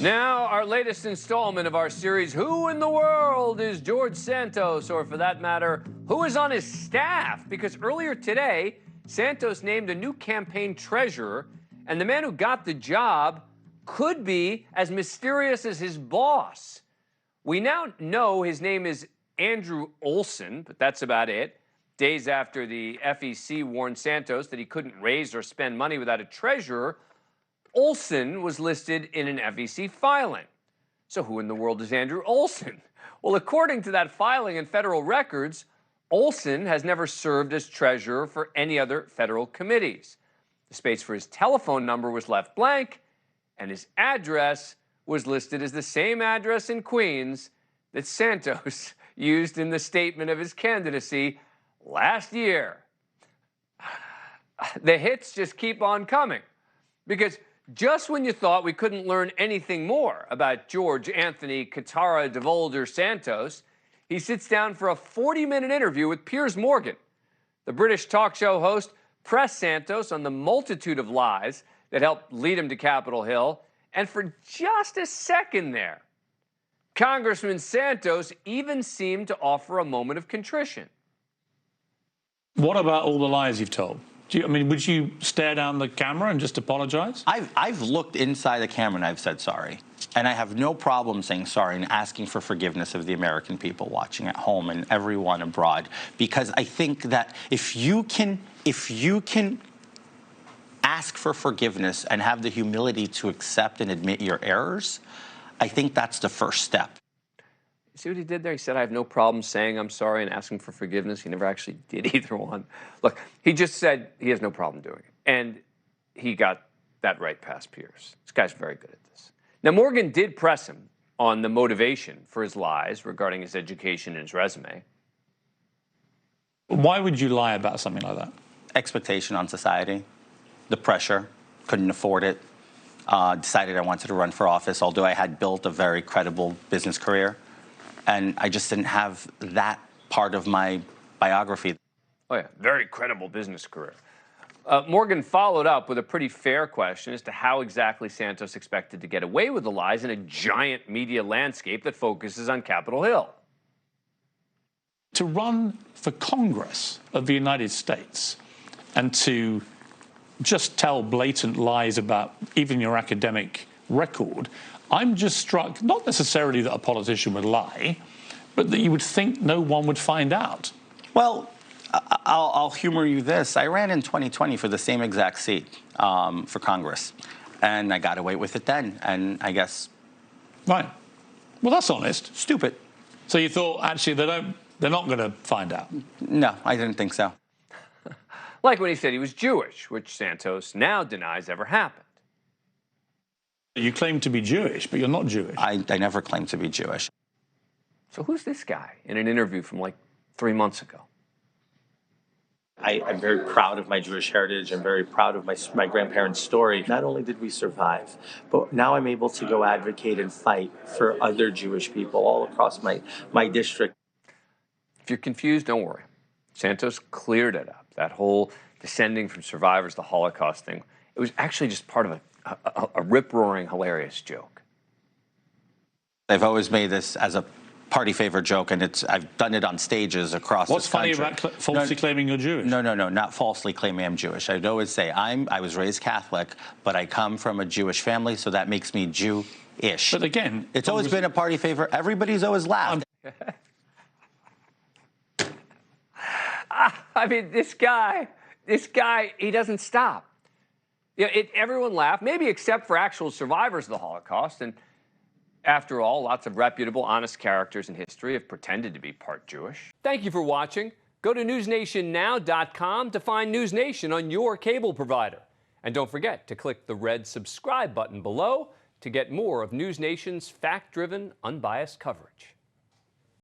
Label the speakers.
Speaker 1: Now, our latest installment of our series, Who in the World is George Santos? Or for that matter, who is on his staff? Because earlier today, Santos named a new campaign treasurer, and the man who got the job could be as mysterious as his boss. We now know his name is Andrew Olsen, but that's about it. Days after the FEC warned Santos that he couldn't raise or spend money without a treasurer, Olsen was listed in an FEC filing. So who in the world is Andrew Olsen? Well, according to that filing in federal records, Olsen has never served as treasurer for any other federal committees. The space for his telephone number was left blank, and his address was listed as the same address in Queens that Santos used in the statement of his candidacy last year. The hits just keep on coming, because just when you thought we couldn't learn anything more about George Anthony Katara DeVolder Santos, he sits down for a 40-minute interview with Piers Morgan. The British talk show host pressed Santos on the multitude of lies that helped lead him to Capitol Hill, and for just a second there, Congressman Santos even seemed to offer a moment of contrition.
Speaker 2: What about all the lies you've told? Would you stare down the camera and just apologize?
Speaker 3: I've looked inside the camera and I've said sorry. And I have no problem saying sorry and asking for forgiveness of the American people watching at home and everyone abroad. Because I think that if you can ask for forgiveness and have the humility to accept and admit your errors, I think that's the first step.
Speaker 1: See what he did there? He said, I have no problem saying I'm sorry and asking for forgiveness. He never actually did either one. Look, he just said he has no problem doing it. And he got that right past Piers. This guy's very good at this. Now, Morgan did press him on the motivation for his lies regarding his education and his resume.
Speaker 2: Why would you lie about something like that?
Speaker 3: Expectation on society, the pressure, couldn't afford it, decided I wanted to run for office, although I had built a very credible business career. And I just didn't have that part of my biography.
Speaker 1: Oh, yeah, very credible business career. Morgan followed up with a pretty fair question as to how exactly Santos expected to get away with the lies in a giant media landscape that focuses on Capitol Hill.
Speaker 2: To run for Congress of the United States and to just tell blatant lies about even your academic record, I'm just struck, not necessarily that a politician would lie, but that you would think no one would find out.
Speaker 3: Well, I'll humor you this. I ran in 2020 for the same exact seat for Congress, and I got away with it then, and I guess...
Speaker 2: Right. Well, that's honest.
Speaker 3: Stupid.
Speaker 2: So you thought, actually, they're not going to find out?
Speaker 3: No, I didn't think so.
Speaker 1: Like when he said he was Jewish, which Santos now denies ever happened.
Speaker 2: You claim to be Jewish, but you're not Jewish.
Speaker 3: I never claimed to be Jewish.
Speaker 1: So who's this guy in an interview from like 3 months ago?
Speaker 4: I'm very proud of my Jewish heritage. I'm very proud of my grandparents' story. Not only did we survive, but now I'm able to go advocate and fight for other Jewish people all across my district.
Speaker 1: If you're confused, don't worry. Santos cleared it up. That whole descending from survivors, the Holocaust thing, it was actually just part of a rip-roaring hilarious joke.
Speaker 3: I've always made this as a party favor joke, and I've done it on stages across
Speaker 2: What's
Speaker 3: this country.
Speaker 2: funny about falsely claiming you're Jewish?
Speaker 3: No, not falsely claiming I'm Jewish. I'd always say I was raised Catholic, but I come from a Jewish family, so that makes me Jew-ish.
Speaker 2: But again,
Speaker 3: it's always been a party favor. Everybody's always laughed.
Speaker 1: I mean, this guy, he doesn't stop. You know, everyone laughed, maybe except for actual survivors of the Holocaust. And after all, lots of reputable, honest characters in history have pretended to be part Jewish. Thank you for watching. Go to newsnationnow.com to find NewsNation on your cable provider. And don't forget to click the red subscribe button below to get more of NewsNation's fact-driven, unbiased coverage.